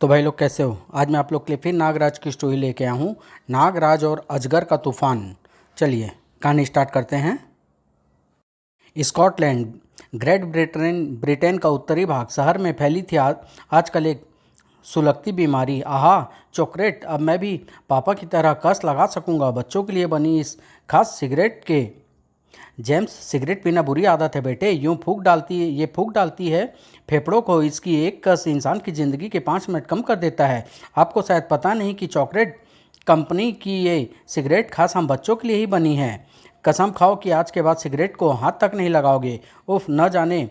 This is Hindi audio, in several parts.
तो भाई लोग कैसे हो। आज मैं आप लोग के लिए फिर नागराज की स्टोरी लेके आया हूँ, नागराज और अजगर का तूफान। चलिए कहानी स्टार्ट करते हैं। स्कॉटलैंड, ग्रेट ब्रिटेन ब्रिटेन का उत्तरी भाग शहर में फैली थी आजकल एक सुलगती बीमारी। आहा चॉकलेट, अब मैं भी पापा की तरह कस लगा सकूंगा बच्चों के लिए बनी इस खास सिगरेट के। जेम्स, सिगरेट पीना बुरी आदत है बेटे, ये फूंक डालती है फेफड़ों को। इसकी एक कस इंसान की ज़िंदगी के 5 मिनट कम कर देता है। आपको शायद पता नहीं कि चॉकलेट कंपनी की ये सिगरेट खास हम बच्चों के लिए ही बनी है। कसम खाओ कि आज के बाद सिगरेट को हाथ तक नहीं लगाओगे। उफ, न जाने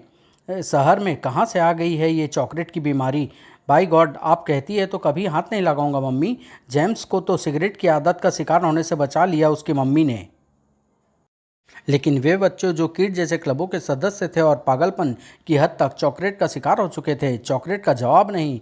शहर में कहाँ से आ गई है ये चॉकलेट की बीमारी। बाई गॉड, आप कहती है तो कभी हाथ नहीं लगाऊंगा मम्मी। जेम्स को तो सिगरेट की आदत का शिकार होने से बचा लिया उसकी मम्मी ने, लेकिन वे बच्चे जो किड जैसे क्लबों के सदस्य थे और पागलपन की हद तक चॉकलेट का शिकार हो चुके थे, चॉकलेट का जवाब नहीं।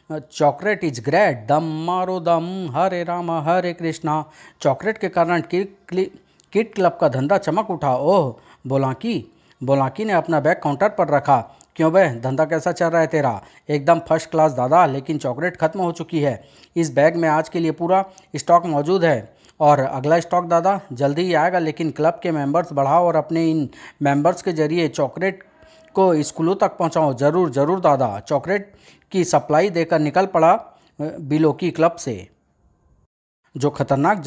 चॉकलेट इज ग्रेट, दम मारो दम, हरे राम हरे कृष्णा। चॉकलेट के कारण किड क्लब का धंधा चमक उठा। ओह, बोलाकी बोलाकी ने अपना बैग काउंटर पर रखा। क्यों बे, धंधा कैसा चल रहा है तेरा? एकदम फर्स्ट क्लास दादा, लेकिन चॉकलेट खत्म हो चुकी है। इस बैग में आज के लिए पूरा स्टॉक मौजूद है और अगला स्टॉक दादा जल्दी ही आएगा। लेकिन क्लब के मेंबर्स बढ़ाओ और अपने इन मेंबर्स के जरिए चॉकलेट को स्कूलों तक पहुंचाओ। ज़रूर ज़रूर दादा। चॉकलेट की सप्लाई देकर निकल पड़ा बिलोकी क्लब से, जो खतरनाक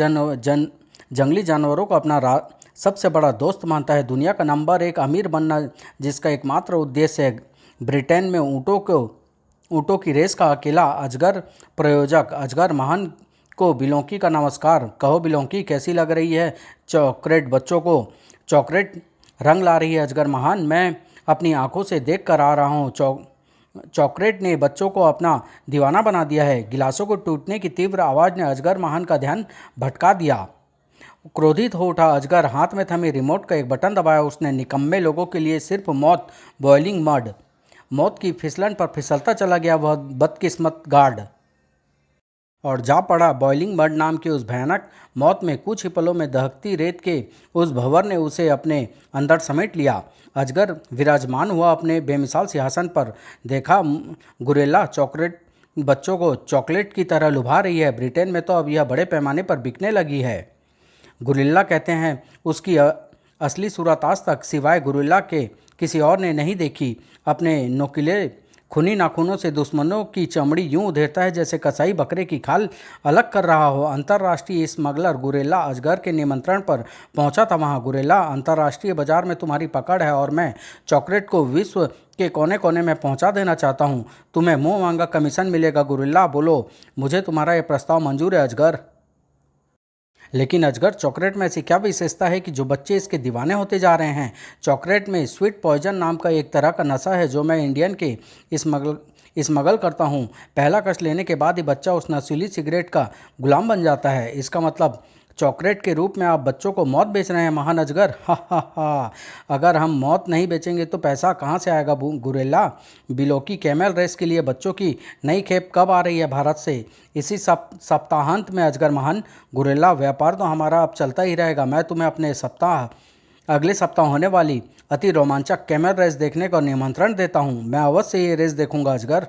जंगली जानवरों को अपना सबसे बड़ा दोस्त मानता है। दुनिया का नंबर 1 अमीर बनना, जिसका एकमात्र उद्देश्य है ब्रिटेन में ऊँटों की रेस का अकेला अजगर प्रयोजक अजगर महान को बिलोंकी का नमस्कार। कहो बिलोंकी, कैसी लग रही है चॉकलेट बच्चों को? चॉकलेट रंग ला रही है अजगर महान, मैं अपनी आंखों से देख कर आ रहा हूँ। चॉकलेट ने बच्चों को अपना दीवाना बना दिया है। गिलासों को टूटने की तीव्र आवाज़ ने अजगर महान का ध्यान भटका दिया। क्रोधित हो उठा अजगर, हाथ में थमे रिमोट का एक बटन दबाया उसने। निकम्मे लोगों के लिए सिर्फ मौत, बॉइलिंग मड। मौत की फिसलन पर फिसलता चला गया वह बदकिस्मत गार्ड और जा पड़ा बॉइलिंग मड नाम की उस भयानक मौत में। कुछ ही पलों में दहकती रेत के उस भंवर ने उसे अपने अंदर समेट लिया। अजगर विराजमान हुआ अपने बेमिसाल सिंहासन पर। देखा, गुरेला चॉकलेट बच्चों को चॉकलेट की तरह लुभा रही है। ब्रिटेन में तो अब यह बड़े पैमाने पर बिकने लगी है। गुरिल्ला कहते हैं उसकी असली सूरत आज तक सिवाय गुरिल्ला के किसी और ने नहीं देखी। अपने नोकीले खूनी नाखूनों से दुश्मनों की चमड़ी यूं उधेड़ता है जैसे कसाई बकरे की खाल अलग कर रहा हो। अंतर्राष्ट्रीय स्मगलर गुरेला अजगर के निमंत्रण पर पहुंचा था वहां। गुरेला, अंतर्राष्ट्रीय बाजार में तुम्हारी पकड़ है और मैं चॉकलेट को विश्व के कोने कोने में पहुंचा देना चाहता हूं। तुम्हें मुंह मांगा कमीशन मिलेगा। गुरिल्ला, बोलो, मुझे तुम्हारा यह प्रस्ताव मंजूर है अजगर। लेकिन अजगर, चॉकलेट में ऐसी क्या विशेषता है कि जो बच्चे इसके दीवाने होते जा रहे हैं? चॉकलेट में स्वीट पॉइजन नाम का एक तरह का नशा है जो मैं इंडियन के स्मगल करता हूँ। पहला कश लेने के बाद ही बच्चा उस नशीली सिगरेट का गुलाम बन जाता है। इसका मतलब चॉकलेट के रूप में आप बच्चों को मौत बेच रहे हैं महान अजगर। हा हा हा, अगर हम मौत नहीं बेचेंगे तो पैसा कहाँ से आएगा गुरेला? बिलोकी कैमल रेस के लिए बच्चों की नई खेप कब आ रही है भारत से? इसी सप्ताहांत में अजगर महान। गुरेला, व्यापार तो हमारा अब चलता ही रहेगा। मैं तुम्हें अपने अगले सप्ताह होने वाली अति रोमांचक कैमल रेस देखने का निमंत्रण देता हूँ। मैं अवश्य ये रेस देखूंगा अजगर।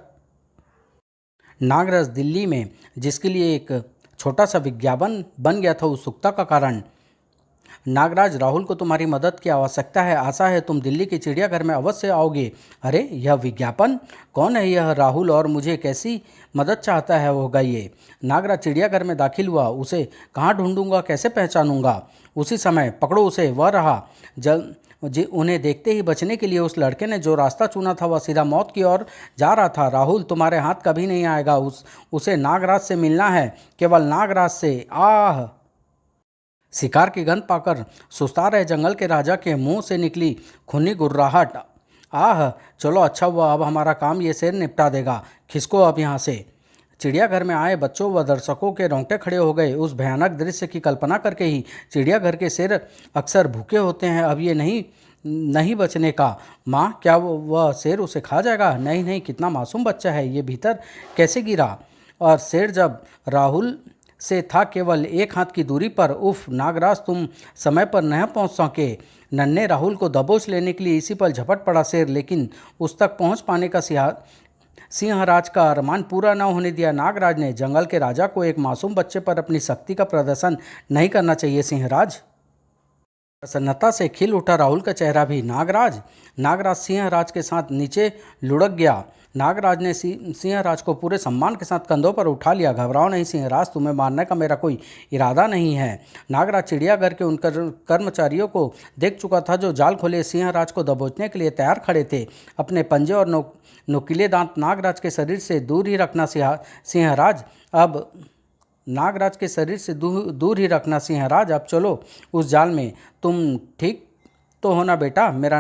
नागराज दिल्ली में, जिसके लिए एक छोटा सा विज्ञापन बन गया था उत्सुकता का कारण। नागराज, राहुल को तुम्हारी मदद की आवश्यकता है। आशा है तुम दिल्ली के चिड़ियाघर में अवश्य आओगे। अरे, यह विज्ञापन? कौन है यह राहुल और मुझे कैसी मदद चाहता है होगा ये? नागराज चिड़ियाघर में दाखिल हुआ। उसे कहाँ ढूंढूंगा, कैसे पहचानूंगा? उसी समय पकड़ो उसे, वह रहा। उन्हें देखते ही बचने के लिए उस लड़के ने जो रास्ता चुना था वह सीधा मौत की ओर जा रहा था। राहुल तुम्हारे हाथ कभी नहीं आएगा। उसे नागराज से मिलना है, केवल नागराज से। आह! शिकार की गंध पाकर सुस्ता रहे जंगल के राजा के मुंह से निकली खूनी गुर्राहट। आह! चलो, अच्छा हुआ, अब हमारा काम ये शेर निपटा देगा। खिसको अब यहाँ से। चिड़ियाघर में आए बच्चों व दर्शकों के रोंगटे खड़े हो गए। उस भयानक दृश्य की कल्पना करके ही। चिड़ियाघर के शेर अक्सर भूखे होते हैं। अब ये नहीं बचने का। माँ, क्या वह शेर उसे खा जाएगा? नहीं नहीं, कितना मासूम बच्चा है ये, भीतर कैसे गिरा? और शेर जब राहुल से था केवल 1 हाथ की दूरी पर। उफ नागराज, तुम समय पर नहीं पहुंच सके। नन्हे राहुल को दबोच लेने के लिए इसी पर झपट पड़ा शेर, लेकिन उस तक पहुंच पाने का सिंहराज का अरमान पूरा न होने दिया नागराज ने। जंगल के राजा को एक मासूम बच्चे पर अपनी शक्ति का प्रदर्शन नहीं करना चाहिए सिंहराज। प्रसन्नता से खिल उठा राहुल का चेहरा भी। नागराज नागराज सिंहराज के साथ नीचे लुढ़क गया। नागराज ने सिंहराज को पूरे सम्मान के साथ कंधों पर उठा लिया। घबराओ नहीं सिंहराज, तुम्हें मारने का मेरा कोई इरादा नहीं है। नागराज चिड़ियाघर के उन कर्मचारियों को देख चुका था जो जाल खोले सिंहराज को दबोचने के लिए तैयार खड़े थे। अपने पंजे और नुकीले दांत नागराज के शरीर से दूर ही रखना सिंहराज। अब नागराज के शरीर से दूर ही रखना सिंहराज। अब चलो उस जाल में। तुम ठीक तो हो ना बेटा? मेरा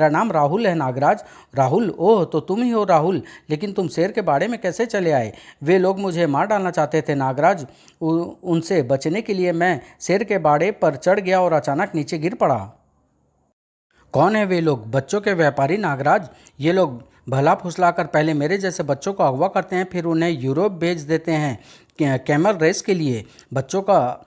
नाम राहुल है नागराज। राहुल? ओह, तो तुम ही हो राहुल। लेकिन तुम शेर के बाड़े में कैसे चले आए? वे लोग मुझे मार डालना चाहते थे नागराज। उनसे बचने के लिए मैं शेर के बाड़े पर चढ़ गया और अचानक नीचे गिर पड़ा। कौन है वे लोग? बच्चों के व्यापारी नागराज। ये लोग भला फुसलाकर पहले मेरे जैसे बच्चों को अगवा करते हैं, फिर उन्हें यूरोप भेज देते हैं कैमल रेस के लिए। बच्चों का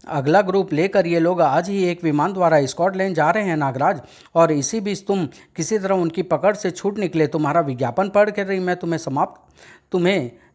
अगला ग्रुप लेकर ये लोग आज ही एक विमान द्वारा स्कॉटलैंड जा रहे हैं नागराज। और इसी बीच तुम किसी तरह उनकी पकड़ से छूट निकले। तुम्हारा विज्ञापन पढ़ कर ही मैं तुम्हें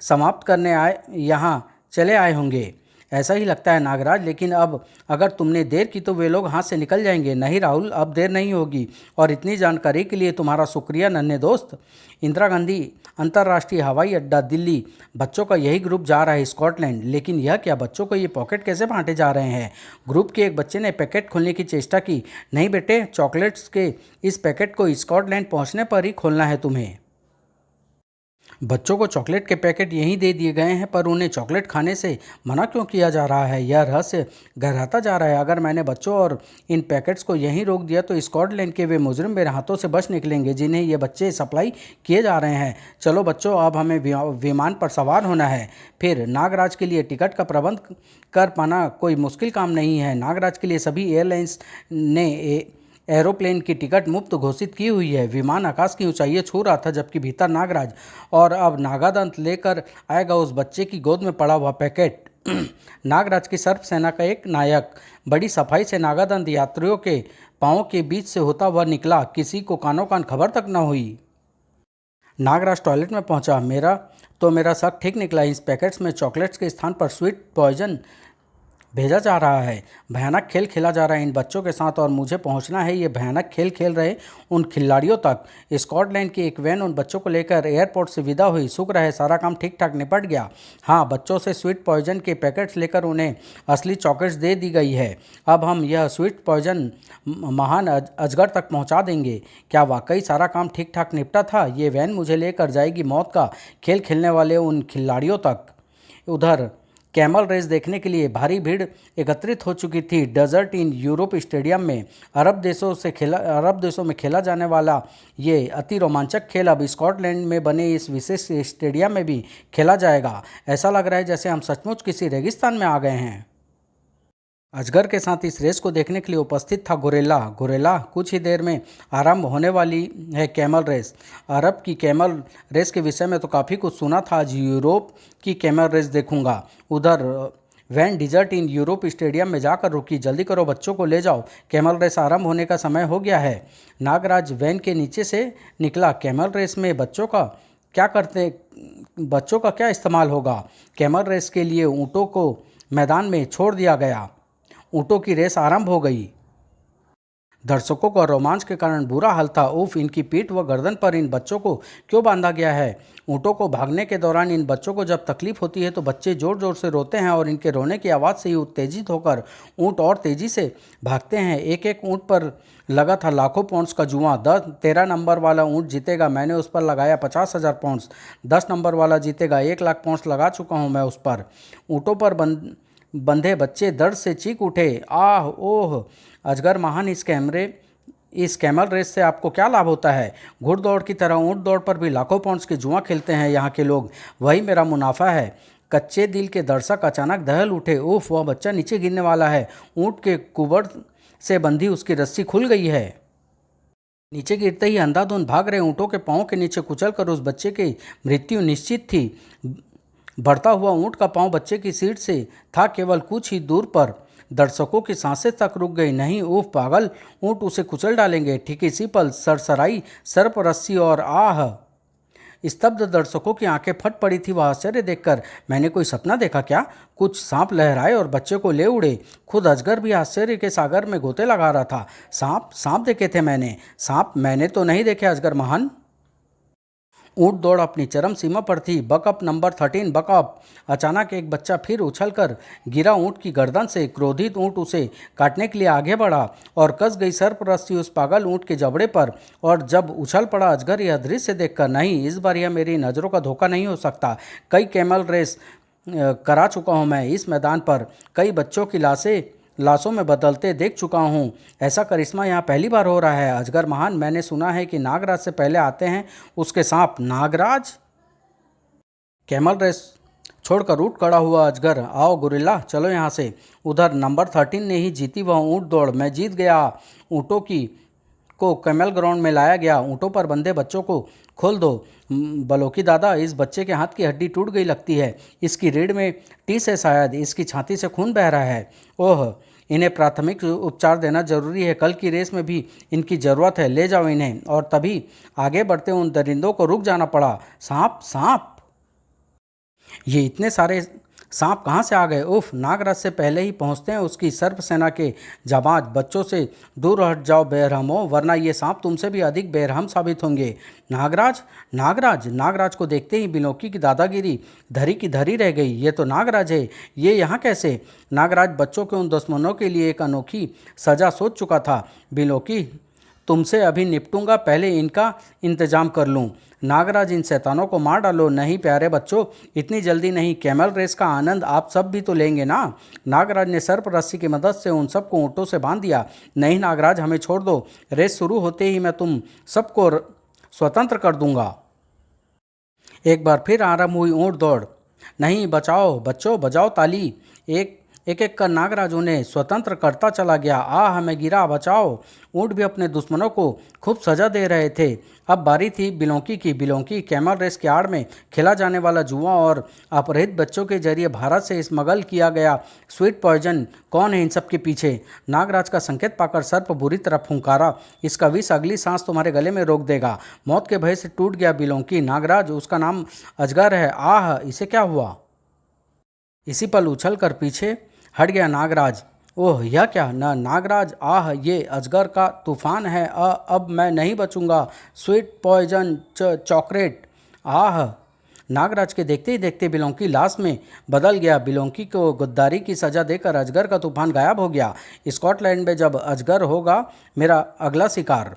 समाप्त करने यहाँ चले आए होंगे। ऐसा ही लगता है नागराज, लेकिन अब अगर तुमने देर की तो वे लोग हाथ से निकल जाएंगे। नहीं राहुल, अब देर नहीं होगी। और इतनी जानकारी के लिए तुम्हारा शुक्रिया नन्हे दोस्त। इंदिरा गांधी अंतर्राष्ट्रीय हवाई अड्डा दिल्ली। बच्चों का यही ग्रुप जा रहा है स्कॉटलैंड। लेकिन यह क्या, बच्चों को ये पॉकेट कैसे बांटे जा रहे हैं? ग्रुप के एक बच्चे ने पैकेट खोलने की चेष्टा की। नहीं बेटे, चॉकलेट्स के इस पैकेट को स्कॉटलैंड पहुँचने पर ही खोलना है तुम्हें। बच्चों को चॉकलेट के पैकेट यहीं दे दिए गए हैं, पर उन्हें चॉकलेट खाने से मना क्यों किया जा रहा है? यह रहस्य गहराता जा रहा है। अगर मैंने बच्चों और इन पैकेट्स को यहीं रोक दिया तो स्कॉटलैंड के वे मुजरिम मेरे हाथों से बच निकलेंगे जिन्हें ये बच्चे सप्लाई किए जा रहे हैं। चलो बच्चों, अब हमें विमान पर सवार होना है। फिर नागराज के लिए टिकट का प्रबंध कर पाना कोई मुश्किल काम नहीं है। नागराज के लिए सभी एयरलाइंस ने एरोप्लेन की टिकट मुफ्त घोषित की हुई है। विमान आकाश की ऊंचाइयां छू रहा था, जबकि भीतर नागराज और अब नागादंत लेकर आएगा उस बच्चे की गोद में पड़ा हुआ पैकेट। नागराज की सर्प सेना का एक नायक बड़ी सफाई से नागादंत यात्रियों के पांवों के बीच से होता हुआ निकला। किसी को कानों कान खबर तक न हुई। नागराज टॉयलेट में पहुंचा। मेरा शक ठीक निकला। इस पैकेट्स में चॉकलेट्स के स्थान पर स्वीट पॉइजन भेजा जा रहा है। भयानक खेल खेला जा रहा है इन बच्चों के साथ और मुझे पहुंचना है ये भयानक खेल खेल रहे उन खिलाड़ियों तक। स्कॉटलैंड की एक वैन उन बच्चों को लेकर एयरपोर्ट से विदा हुई। शुक्र है सारा काम ठीक ठाक निपट गया। हाँ, बच्चों से स्वीट पॉइजन के पैकेट्स लेकर उन्हें असली चॉकलेट्स दे दी गई है। अब हम यह स्वीट पॉइजन महान अजगर तक पहुँचा देंगे। क्या वाकई सारा काम ठीक ठाक निपटा था? ये वैन मुझे लेकर जाएगी मौत का खेल खेलने वाले उन खिलाड़ियों तक। उधर कैमल रेस देखने के लिए भारी भीड़ एकत्रित हो चुकी थी। डेजर्ट इन यूरोप स्टेडियम में अरब देशों में खेला जाने वाला ये अति रोमांचक खेल अब स्कॉटलैंड में बने इस विशेष स्टेडियम में भी खेला जाएगा। ऐसा लग रहा है जैसे हम सचमुच किसी रेगिस्तान में आ गए हैं। अजगर के साथ इस रेस को देखने के लिए उपस्थित था गोरेला। कुछ ही देर में आरंभ होने वाली है कैमल रेस। अरब की कैमल रेस के विषय में तो काफ़ी कुछ सुना था, आज यूरोप की कैमल रेस देखूंगा। उधर van desert in Europe stadium में जाकर रुकी। जल्दी करो, बच्चों को ले जाओ, कैमल रेस आरंभ होने का समय हो गया है। नागराज वैन के नीचे से निकला। कैमल रेस में बच्चों का क्या इस्तेमाल होगा? कैमल रेस के लिए ऊँटों को मैदान में छोड़ दिया गया। ऊँटों की रेस आरंभ हो गई। दर्शकों का रोमांच के कारण बुरा हाल था। उफ, इनकी पीठ व गर्दन पर इन बच्चों को क्यों बांधा गया है? ऊँटों को भागने के दौरान इन बच्चों को जब तकलीफ होती है तो बच्चे जोर जोर से रोते हैं और इनके रोने की आवाज़ से ही उत्तेजित होकर ऊँट और तेज़ी से भागते हैं। एक एक ऊँट पर लगा था लाखों पाउंड्स का जुआ। 13 नंबर वाला ऊँट जीतेगा, मैंने उस पर लगाया 50,000 पाउंड्स। 10 नंबर वाला जीतेगा, 1 लाख पाउंड्स लगा चुका हूँ मैं उस पर। ऊँटों पर बंधे बच्चे दर्द से चीख उठे। आह ओह, अजगर महान, इस कैमल रेस से आपको क्या लाभ होता है? घुड़दौड़ की तरह ऊँट दौड़ पर भी लाखों पाउंड्स के जुआ खेलते हैं यहाँ के लोग, वही मेरा मुनाफा है। कच्चे दिल के दर्शक अचानक दहल उठे। उफ, वह बच्चा नीचे गिरने वाला है। ऊँट के कुबड़ से बंधी उसकी रस्सी खुल गई है। नीचे गिरते ही अंधाधुंध भाग रहे ऊँटों के पाँव के नीचे कुचल कर उस बच्चे की मृत्यु निश्चित थी। बढ़ता हुआ ऊँट का पाँव बच्चे की सीट से था केवल कुछ ही दूर पर। दर्शकों की सांसें तक रुक गई। नहीं, ऊफ पागल, ऊँट उसे कुचल डालेंगे। ठीक इसी पल सरसराई, सर पर रस्सी और आह स्तब्ध दर्शकों की आंखें फट पड़ी थी। वह आश्चर्य देखकर, मैंने कोई सपना देखा क्या? कुछ सांप लहराए और बच्चे को ले उड़े। खुद अजगर भी आश्चर्य के सागर में गोते लगा रहा था। सांप सांप देखे थे मैंने? सांप मैंने तो नहीं देखे अजगर महान। ऊंट दौड़ अपनी चरम सीमा पर थी। Backup number 13 backup. अचानक एक बच्चा फिर उछलकर गिरा ऊंट की गर्दन से। क्रोधित ऊंट उसे काटने के लिए आगे बढ़ा और कस गई सर्प रस्सी उस पागल ऊंट के जबड़े पर। और जब उछल पड़ा अजगर यह दृश्य देखकर, नहीं, इस बार यह मेरी नज़रों का धोखा नहीं हो सकता। कई कैमल रेस करा चुका हूं मैं इस मैदान पर। कई बच्चों की लाशों में बदलते देख चुका हूँ। ऐसा करिश्मा यहाँ पहली बार हो रहा है। अजगर महान, मैंने सुना है कि नागराज से पहले आते हैं उसके सांप। नागराज? कैमल रेस छोड़कर उठ खड़ा हुआ अजगर, आओ गुरिल्ला, चलो यहाँ से। उधर नंबर 13 ने ही जीती वह ऊँट दौड़। मैं जीत गया। ऊँटों को कैमल ग्राउंड में लाया गया। ऊँटों पर बंधे बच्चों को खोल दो। बलोकी दादा, इस बच्चे के हाथ की हड्डी टूट गई लगती है। इसकी रीढ़ में टीस है शायद। इसकी छाती से खून बह रहा है। ओह, इन्हें प्राथमिक उपचार देना जरूरी है। कल की रेस में भी इनकी ज़रूरत है। ले जाओ इन्हें। और तभी आगे बढ़ते उन दरिंदों को रुक जाना पड़ा। सांप सांप, ये इतने सारे सांप कहाँ से आ गए? उफ, नागराज से पहले ही पहुँचते हैं उसकी सर्प सेना के जाबाज। बच्चों से दूर हट जाओ बेरहमों, वरना ये सांप तुमसे भी अधिक बेरहम साबित होंगे। नागराज नागराज नागराज को देखते ही बिलोकी की दादागिरी धरी की धरी रह गई। ये तो नागराज है। ये यहाँ कैसे? नागराज बच्चों के उन दुश्मनों के लिए एक अनोखी सजा सोच चुका था। बिलोकी, तुमसे अभी निपटूंगा, पहले इनका इंतजाम कर लूं। नागराज, इन शैतानों को मार डालो। नहीं प्यारे बच्चों, इतनी जल्दी नहीं। कैमल रेस का आनंद आप सब भी तो लेंगे ना। नागराज ने सर्प रस्सी की मदद से उन सबको ऊँटों से बांध दिया। नहीं नागराज, हमें छोड़ दो। रेस शुरू होते ही मैं तुम सबको स्वतंत्र कर दूंगा। एक बार फिर आरंभ हुई ऊँट दौड़। नहीं, बचाओ बच्चों, बजाओ ताली। एक एक एक कर नागराज उन्हें स्वतंत्र करता चला गया। आह, मैं गिरा, बचाओ। ऊँट भी अपने दुश्मनों को खूब सजा दे रहे थे। अब बारी थी बिलोंकी की। बिलोंकी, कैमल रेस के आड़ में खेला जाने वाला जुआ और अपहृत बच्चों के जरिए भारत से स्मगल किया गया स्वीट पॉइजन कौन है इन सब के पीछे? नागराज का संकेत पाकर सर्प बुरी तरह फुंकारा। इसका विष अगली सांस तुम्हारे गले में रोक देगा। मौत के भय से टूट गया बिलोंकी। नागराज, उसका नाम अजगर है। आह, इसे क्या हुआ? इसी पल उछल कर पीछे हट गया नागराज। ओह, यह क्या? न नागराज, आह, ये अजगर का तूफान है। अब मैं नहीं बचूंगा। Sweet poison chocolate. आह। नागराज के देखते ही देखते बिलोंकी लाश में बदल गया। बिलोंकी को गद्दारी की सजा देकर अजगर का तूफान गायब हो गया। स्कॉटलैंड में जब अजगर होगा मेरा अगला शिकार।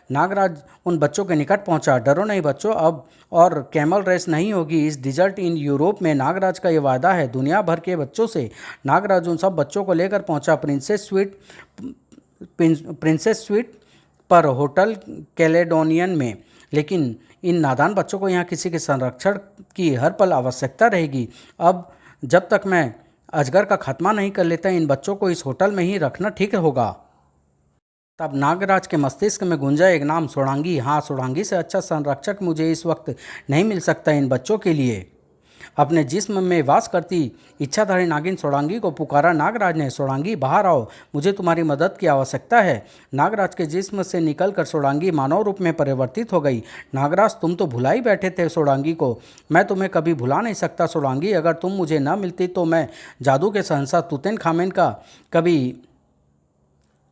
नागराज उन बच्चों के निकट पहुंचा। डरो नहीं बच्चों, अब और कैमल रेस नहीं होगी इस डिजर्ट इन यूरोप में। नागराज का ये वादा है दुनिया भर के बच्चों से। नागराज उन सब बच्चों को लेकर पहुंचा प्रिंसेस स्वीट पर होटल कैलेडोनियन में। लेकिन इन नादान बच्चों को यहाँ किसी के संरक्षण की हर पल आवश्यकता रहेगी। अब जब तक मैं अजगर का खात्मा नहीं कर लेता, इन बच्चों को इस होटल में ही रखना ठीक होगा। तब नागराज के मस्तिष्क में गूंजा एक नाम, सोडांगी। हाँ, सोडांगी से अच्छा संरक्षक मुझे इस वक्त नहीं मिल सकता इन बच्चों के लिए। अपने जिस्म में वास करती इच्छाधारी नागिन सोडांगी को पुकारा नागराज ने। सोडांगी, बाहर आओ, मुझे तुम्हारी मदद की आवश्यकता है। नागराज के जिस्म से निकलकर सोडांगी मानव रूप में परिवर्तित हो गई। नागराज, तुम तो भुला ही बैठे थे सोडांगी को। मैं तुम्हें कभी भुला नहीं सकता सोडांगी। अगर तुम मुझे न मिलती तो मैं जादू के शहंशाह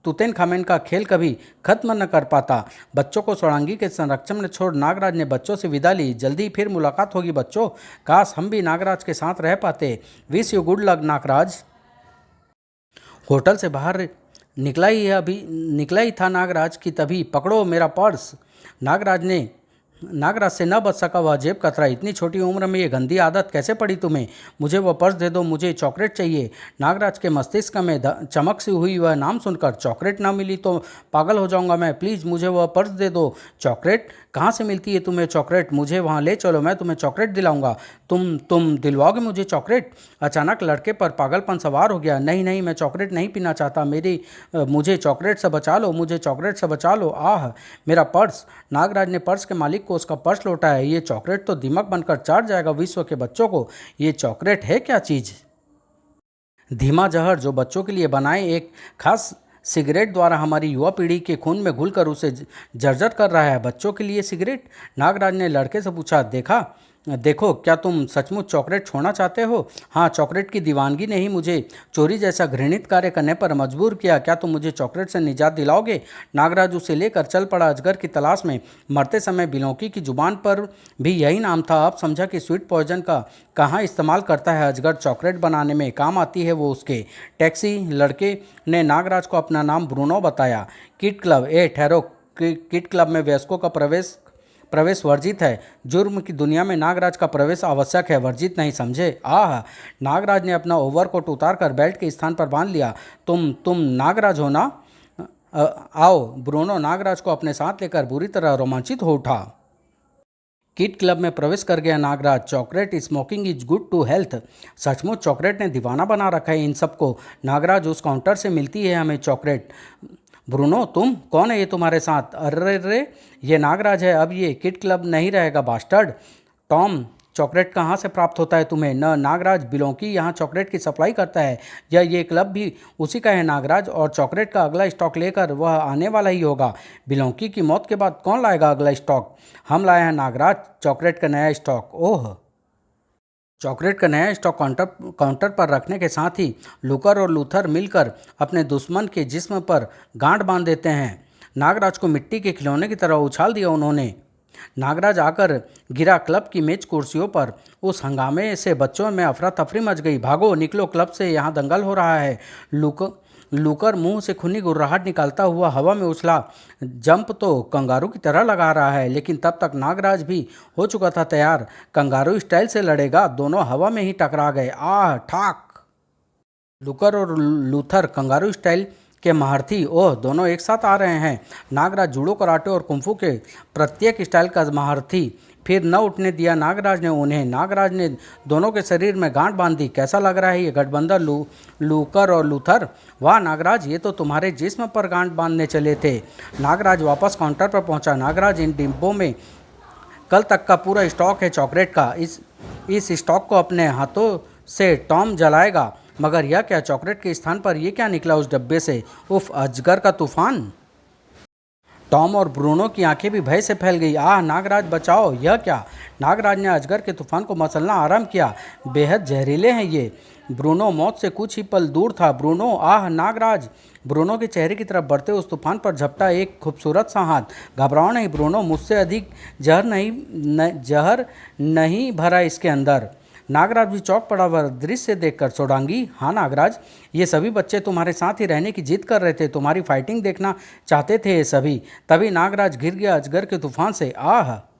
तुतेनखामेन का खेल कभी खत्म न कर पाता। बच्चों को सोडांगी के संरक्षण में छोड़ नागराज ने बच्चों से विदा ली। जल्दी फिर मुलाकात होगी बच्चों। काश हम भी नागराज के साथ रह पाते। Wish you good luck Nagraj. Hotel से बाहर निकला ही था नागराज कि तभी पकड़ो मेरा पर्स। नागराज से न बच सका वह जेब कतरा। इतनी छोटी उम्र में ये गंदी आदत कैसे पड़ी तुम्हें? मुझे वह पर्स दे दो, मुझे चॉकलेट चाहिए। नागराज के मस्तिष्क में चमक सी हुई वह नाम सुनकर, चॉकलेट ना मिली तो पागल हो जाऊंगा मैं। प्लीज़ मुझे वह पर्स दे दो। चॉकलेट? कहाँ से मिलती है तुम्हें चॉकलेट? मुझे वहाँ ले चलो, मैं तुम्हें चॉकलेट दिलाऊंगा। तुम दिलवाओगे मुझे चॉकलेट? अचानक लड़के पर पागलपन सवार हो गया। नहीं नहीं, मैं चॉकलेट नहीं पीना चाहता। मुझे चॉकलेट से बचा लो, मुझे चॉकलेट से बचा लो। आह, मेरा पर्स। नागराज ने पर्स के मालिक को उसका पर्स लौटाया। ये चॉकलेट तो दिमक बनकर चाट जाएगा विश्व के बच्चों को। ये चॉकलेट है क्या चीज़? धीमा जहर जो बच्चों के लिए बनाए एक खास सिगरेट द्वारा हमारी युवा पीढ़ी के खून में घुलकर उसे जर्जर कर रहा है। बच्चों के लिए सिगरेट? नागराज ने लड़के से पूछा। देखो, क्या तुम सचमुच चॉकलेट छोड़ना चाहते हो? हाँ, चॉकलेट की दीवानगी ने ही मुझे चोरी जैसा घृणित कार्य करने पर मजबूर किया। क्या तुम मुझे चॉकलेट से निजात दिलाओगे? नागराज उसे लेकर चल पड़ा अजगर की तलाश में। मरते समय बिलौकी की जुबान पर भी यही नाम था। अब समझा कि स्वीट पॉइजन का कहाँ इस्तेमाल करता है अजगर। चॉकलेट बनाने में काम आती है वो उसके। टैक्सी लड़के ने नागराज को अपना नाम ब्रूनो बताया। Kid club? ठहरो, किड क्लब में वयस्कों का प्रवेश वर्जित है। जुर्म की दुनिया में नागराज का प्रवेश आवश्यक है, वर्जित नहीं, समझे? आह! नागराज ने अपना ओवरकोट उतारकर बेल्ट के स्थान पर बांध लिया। तुम नागराज हो ना? आओ। ब्रूनो नागराज को अपने साथ लेकर बुरी तरह रोमांचित हो उठा। किड क्लब में प्रवेश कर गया Nagraj. Chocolate smoking is good to health. सचमुच चॉकलेट ने दीवाना बना रखा है इन सबको। नागराज, उस काउंटर से मिलती है हमें चॉकलेट। ब्रूनो, तुम कौन है ये तुम्हारे साथ? अरे रे, ये नागराज है। अब ये किड क्लब नहीं रहेगा, बास्टर्ड। टॉम, चॉकलेट कहाँ से प्राप्त होता है तुम्हें? न नागराज, बिलोंकी यहाँ चॉकलेट की सप्लाई करता है। या ये क्लब भी उसी का है नागराज, और चॉकलेट का अगला स्टॉक लेकर वह आने वाला ही होगा। बिलोंकी की मौत के बाद कौन लाएगा अगला स्टॉक? हम लाए हैं नागराज, चॉकलेट का नया स्टॉक। ओह! चॉकलेट का नया स्टॉक काउंटर पर रखने के साथ ही लुकर और लूथर मिलकर अपने दुश्मन के जिस्म पर गांठ बांध देते हैं। नागराज को मिट्टी के खिलौने की तरह उछाल दिया उन्होंने। नागराज आकर गिरा क्लब की मेज कुर्सियों पर। उस हंगामे से बच्चों में अफरा तफरी मच गई। भागो, निकलो क्लब से, यहाँ दंगल हो रहा है। लूकर मुंह से खूनी गुर्राहट निकालता हुआ हवा में उछला। जंप तो कंगारू की तरह लगा रहा है, लेकिन तब तक नागराज भी हो चुका था तैयार। कंगारू स्टाइल से लड़ेगा। दोनों हवा में ही टकरा गए। आह! ठाक! लुकर और लूथर कंगारू स्टाइल के महारथी। ओह, दोनों एक साथ आ रहे हैं। नागराज जूडो, कराटे और कुंफू के प्रत्येक स्टाइल का महारथी। फिर न उठने दिया नागराज ने उन्हें। नागराज ने दोनों के शरीर में गांठ बांध दी। कैसा लग रहा है ये गठबंधन, लूकर और लूथर? वाह नागराज, ये तो तुम्हारे जिस्म पर गांठ बांधने चले थे। नागराज वापस काउंटर पर पहुंचा। नागराज, इन डिब्बों में कल तक का पूरा स्टॉक है चॉकलेट का। इस स्टॉक को अपने हाथों से टॉम जलाएगा। मगर यह क्या? चॉकलेट के स्थान पर यह क्या निकला उस डब्बे से? उफ! अजगर का तूफान! टॉम और ब्रूनो की आंखें भी भय से फैल गई। आह नागराज, बचाओ! यह क्या? नागराज ने अजगर के तूफान को मसलना आरंभ किया। बेहद जहरीले हैं ये। ब्रूनो मौत से कुछ ही पल दूर था। ब्रूनो! आह नागराज! ब्रूनो के चेहरे की तरफ बढ़ते उस तूफान पर झपटा एक खूबसूरत सा हाथ। घबराओ नहीं ब्रूनो, मुझसे अधिक जहर नहीं भरा इसके अंदर। नागराज भी चौंक पड़ा वह दृश्य देखकर। सोडांगी? हाँ नागराज, ये सभी बच्चे तुम्हारे साथ ही रहने की जिद कर रहे थे। तुम्हारी फाइटिंग देखना चाहते थे ये सभी। तभी नागराज घिर गया अजगर के तूफान से। आह!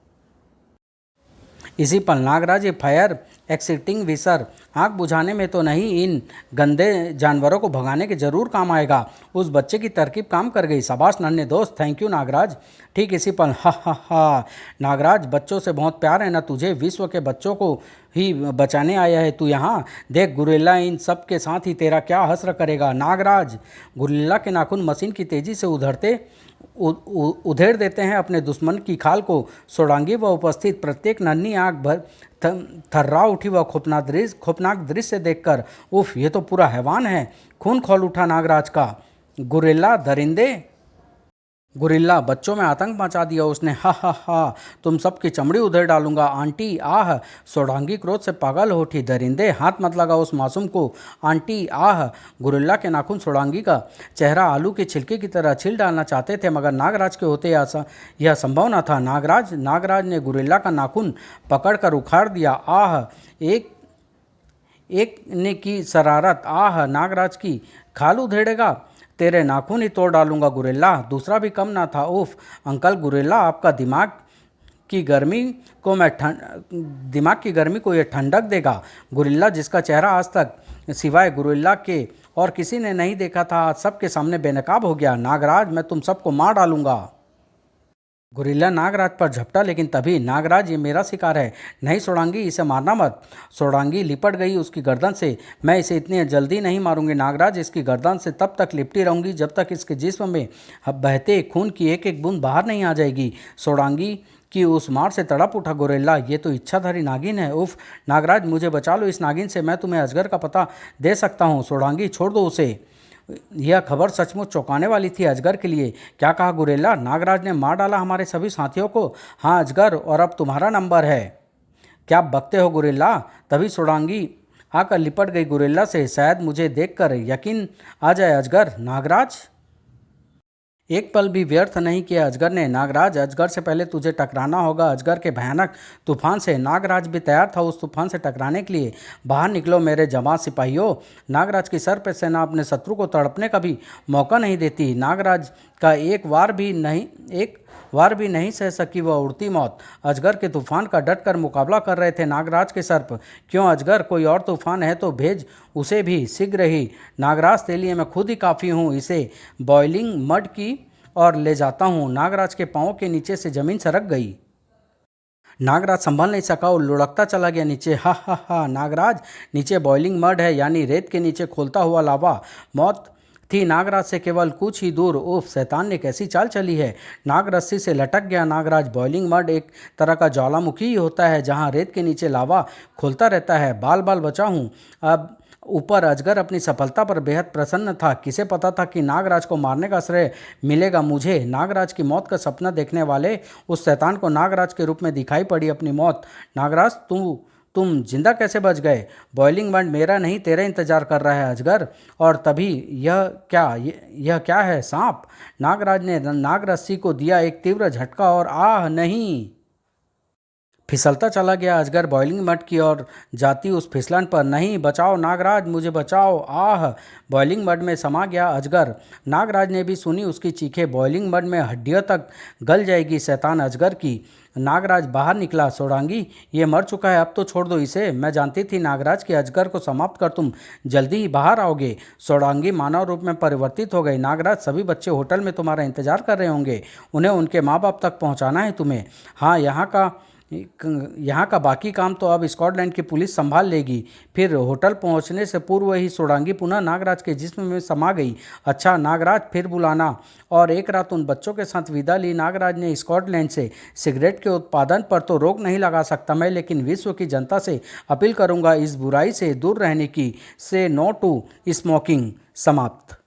इसी पल नागराज ये फायर एक्सटिंग्विशर आग बुझाने में तो नहीं, इन गंदे जानवरों को भगाने के जरूर काम आएगा। उस बच्चे की तरकीब काम कर गई। शाबाश नन्हे दोस्त, थैंक यू नागराज। ठीक इसी पल हा हा हा। नागराज, बच्चों से बहुत प्यार है ना तुझे? विश्व के बच्चों को ही बचाने आया है तू यहाँ। देख गुरिल्ला इन सब के साथ ही तेरा क्या हश्र करेगा। नागराज, गुरिल्ला के नाखून मशीन की तेजी से उधेड़ देते हैं अपने दुश्मन की खाल को। सोडांगी व उपस्थित प्रत्येक नन्ही आंख भर थर्रा उठी वह खौफनाक दृश्य देखकर। उफ, ये तो पूरा हैवान है। खून खौल उठा नागराज का। गुरिल्ला, दरिंदे! गुरिल्ला, बच्चों में आतंक मचा दिया उसने। हा हा हा, तुम सबकी चमड़ी उधेड़ डालूंगा। आंटी! आह! सोडांगी क्रोध से पागल हो उठी। दरिंदे, हाथ मत लगा उस मासूम को। आंटी! आह! गुरिल्ला के नाखून सोडांगी का चेहरा आलू के छिलके की तरह छील डालना चाहते थे, मगर नागराज के होते यह संभव न था। नागराज ने गुरिल्ला का नाखून पकड़कर उखाड़ दिया। आह! एक ने की शरारत। आह! नागराज की खाल उधेड़ेगा? तेरे नाखून ही तोड़ डालूंगा गुरिल्ला। दूसरा भी कम ना था। उफ! अंकल गुरिल्ला, आपका दिमाग की गर्मी को यह ठंडक देगा। गुरिल्ला, जिसका चेहरा आज तक सिवाय गुरिल्ला के और किसी ने नहीं देखा था, आज सबके सामने बेनकाब हो गया। नागराज, मैं तुम सबको मार डालूंगा। गुरिल्ला नागराज पर झपटा, लेकिन तभी, नागराज ये मेरा शिकार है। नहीं सोडांगी, इसे मारना मत। सोडांगी लिपट गई उसकी गर्दन से। मैं इसे इतनी जल्दी नहीं मारूंगी नागराज। इसकी गर्दन से तब तक लिपटी रहूंगी जब तक इसके जिस्म में बहते खून की एक एक बूंद बाहर नहीं आ जाएगी। सोडांगी की उस मार से तड़प उठा गुरिल्ला। ये तो इच्छाधारी नागिन है। उफ! नागराज, मुझे बचा लो इस नागिन से। मैं तुम्हें अजगर का पता दे सकता हूँ। सोडांगी, छोड़ दो उसे। यह खबर सचमुच चौंकाने वाली थी अजगर के लिए। क्या कहा गुरिल्ला? नागराज ने मार डाला हमारे सभी साथियों को? हाँ अजगर, और अब तुम्हारा नंबर है। क्या बकते हो गुरिल्ला? तभी सोडांगी आकर लिपट गई गुरिल्ला से। शायद मुझे देखकर यकीन आ जाए अजगर। नागराज? एक पल भी व्यर्थ नहीं किया अजगर ने। नागराज, अजगर से पहले तुझे टकराना होगा अजगर के भयानक तूफान से। नागराज भी तैयार था उस तूफान से टकराने के लिए। बाहर निकलो मेरे जवान सिपाहियों। नागराज की सर पे सेना अपने शत्रु को तड़पने का भी मौका नहीं देती। नागराज का एक वार भी नहीं सह सकी वह उड़ती मौत। अजगर के तूफान का डट कर मुकाबला कर रहे थे नागराज के सर्प। क्यों अजगर, कोई और तूफान है तो भेज उसे भी शीघ्र ही। नागराज तेरे लिए मैं खुद ही काफ़ी हूँ। इसे बॉइलिंग मड की और ले जाता हूँ। नागराज के पाँव के नीचे से जमीन सरक गई। नागराज संभल नहीं सका और लुढ़कता चला गया नीचे। हा हा हा। नागराज, नीचे बॉइलिंग मड है, यानी रेत के नीचे खोलता हुआ लावा। मौत थी नागराज से केवल कुछ ही दूर। उफ, शैतान ने कैसी चाल चली है। नाग रस्सी से लटक गया नागराज। बॉइलिंग मड एक तरह का ज्वालामुखी ही होता है जहाँ रेत के नीचे लावा खोलता रहता है। बाल बाल बचा हूँ अब ऊपर। अजगर अपनी सफलता पर बेहद प्रसन्न था। किसे पता था कि नागराज को मारने का श्रेय मिलेगा मुझे। नागराज की मौत का सपना देखने वाले उस शैतान को नागराज के रूप में दिखाई पड़ी अपनी मौत। नागराज, तुम जिंदा कैसे बच गए? बॉइलिंग मड मेरा नहीं तेरा इंतजार कर रहा है अजगर। और तभी यह क्या है? सांप। नागराज ने नाग रस्सी को दिया एक तीव्र झटका और आह नहीं, फिसलता चला गया अजगर बॉइलिंग मड की ओर जाती उस फिसलन पर। नहीं, बचाओ नागराज, मुझे बचाओ। आह। बॉइलिंग मड में समा गया अजगर। नागराज ने भी सुनी उसकी चीखें। बॉइलिंग मड में हड्डियों तक गल जाएगी शैतान अजगर की। नागराज बाहर निकला। सोडांगी, ये मर चुका है, अब तो छोड़ दो इसे। मैं जानती थी नागराज कि अजगर को समाप्त कर तुम जल्दी ही बाहर आओगे। सोडांगी मानव रूप में परिवर्तित हो गई। नागराज, सभी बच्चे होटल में तुम्हारा इंतजार कर रहे होंगे। उन्हें उनके माँ बाप तक पहुँचाना है तुम्हें। हाँ, यहाँ का बाकी काम तो अब स्कॉटलैंड की पुलिस संभाल लेगी। फिर होटल पहुँचने से पूर्व ही सोडांगी पुनः नागराज के जिस्म में समा गई। अच्छा नागराज, फिर बुलाना। और एक रात उन बच्चों के साथ विदा ली। नागराज ने स्कॉटलैंड से सिगरेट के उत्पादन पर तो रोक नहीं लगा सकता मैं, लेकिन विश्व की जनता से अपील करूंगा इस बुराई से दूर रहने की। से नो टू स्मोकिंग। समाप्त।